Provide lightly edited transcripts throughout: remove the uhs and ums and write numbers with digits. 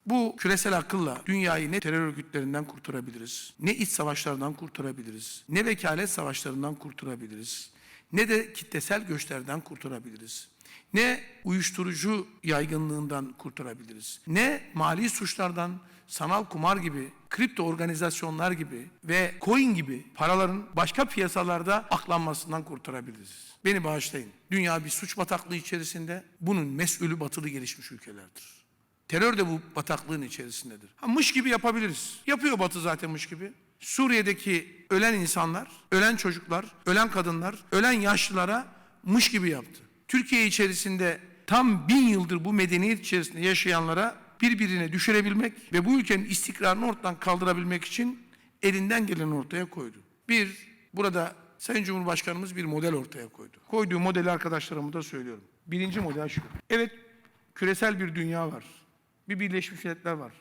Bu küresel akılla dünyayı ne terör örgütlerinden kurtarabiliriz, ne iç savaşlardan kurtarabiliriz, ne vekalet savaşlarından kurtarabiliriz, ne de kitlesel göçlerden kurtarabiliriz. Ne uyuşturucu yaygınlığından kurtarabiliriz, ne mali suçlardan, sanal kumar gibi, kripto organizasyonlar gibi ve coin gibi paraların başka piyasalarda aklanmasından kurtarabiliriz. Beni bağışlayın. Dünya bir suç bataklığı içerisinde, bunun mesulü batılı gelişmiş ülkelerdir. Terör de bu bataklığın içerisindedir. Mış gibi yapabiliriz. Yapıyor Batı zaten mış gibi. Suriye'deki ölen insanlar, ölen çocuklar, ölen kadınlar, ölen yaşlılara mış gibi yaptı. Türkiye içerisinde tam 1000 yıldır bu medeniyet içerisinde yaşayanlara birbirine düşürebilmek ve bu ülkenin istikrarını ortadan kaldırabilmek için elinden geleni ortaya koydu. Burada Sayın Cumhurbaşkanımız bir model ortaya koydu. Koyduğu modeli arkadaşlarıma da söylüyorum. Birinci model şu. Evet, küresel bir dünya var. Bir Birleşmiş Milletler var.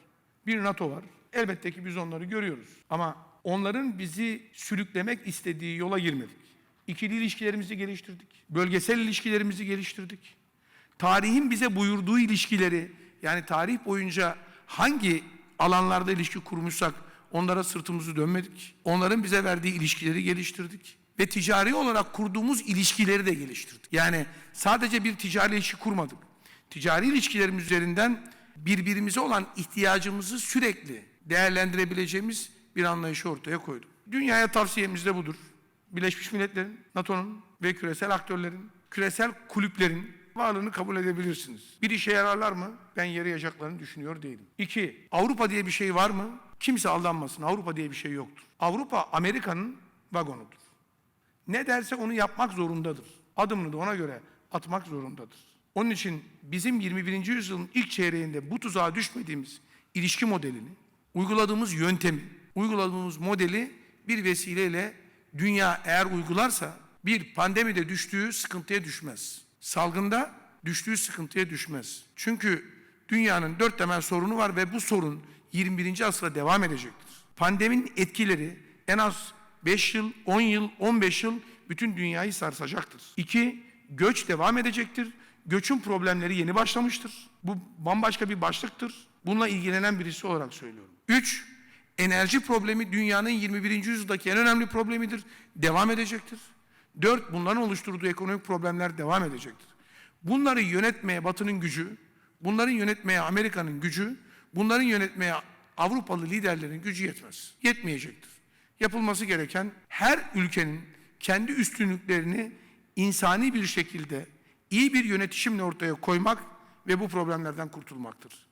Bir NATO var. Elbette ki biz onları görüyoruz. Ama onların bizi sürüklemek istediği yola girmedik. İkili ilişkilerimizi geliştirdik. Bölgesel ilişkilerimizi geliştirdik. Tarihin bize buyurduğu ilişkileri, yani tarih boyunca hangi alanlarda ilişki kurmuşsak onlara sırtımızı dönmedik. Onların bize verdiği ilişkileri geliştirdik. Ve ticari olarak kurduğumuz ilişkileri de geliştirdik. Yani sadece bir ticari ilişki kurmadık. Ticari ilişkilerimiz üzerinden birbirimize olan ihtiyacımızı sürekli değerlendirebileceğimiz bir anlayışı ortaya koyduk. Dünyaya tavsiyemiz de budur. Birleşmiş Milletler'in, NATO'nun ve küresel aktörlerin, küresel kulüplerin varlığını kabul edebilirsiniz. Bir işe yararlar mı? Ben yarayacaklarını düşünüyor değilim. 2. Avrupa diye bir şey var mı? Kimse aldanmasın. Avrupa diye bir şey yoktur. Avrupa Amerika'nın vagonudur. Ne derse onu yapmak zorundadır. Adımını da ona göre atmak zorundadır. Onun için bizim 21. yüzyılın ilk çeyreğinde bu tuzağa düşmediğimiz ilişki modelini, uyguladığımız yöntemi, uyguladığımız modeli bir vesileyle dünya eğer uygularsa bir pandemide düştüğü sıkıntıya düşmez. Salgında düştüğü sıkıntıya düşmez. Çünkü dünyanın 4 temel sorunu var ve bu sorun 21. asra devam edecektir. Pandeminin etkileri en az 5 yıl, 10 yıl, 15 yıl bütün dünyayı sarsacaktır. 2. Göç devam edecektir. Göçün problemleri yeni başlamıştır. Bu bambaşka bir başlıktır. Bununla ilgilenen birisi olarak söylüyorum. 3. Enerji problemi dünyanın 21. yüzyıldaki en önemli problemidir. Devam edecektir. 4. Bunların oluşturduğu ekonomik problemler devam edecektir. Bunları yönetmeye Batı'nın gücü, bunların yönetmeye Amerika'nın gücü, bunların yönetmeye Avrupalı liderlerin gücü yetmez. Yetmeyecektir. Yapılması gereken her ülkenin kendi üstünlüklerini insani bir şekilde iyi bir yönetişimle ortaya koymak ve bu problemlerden kurtulmaktır.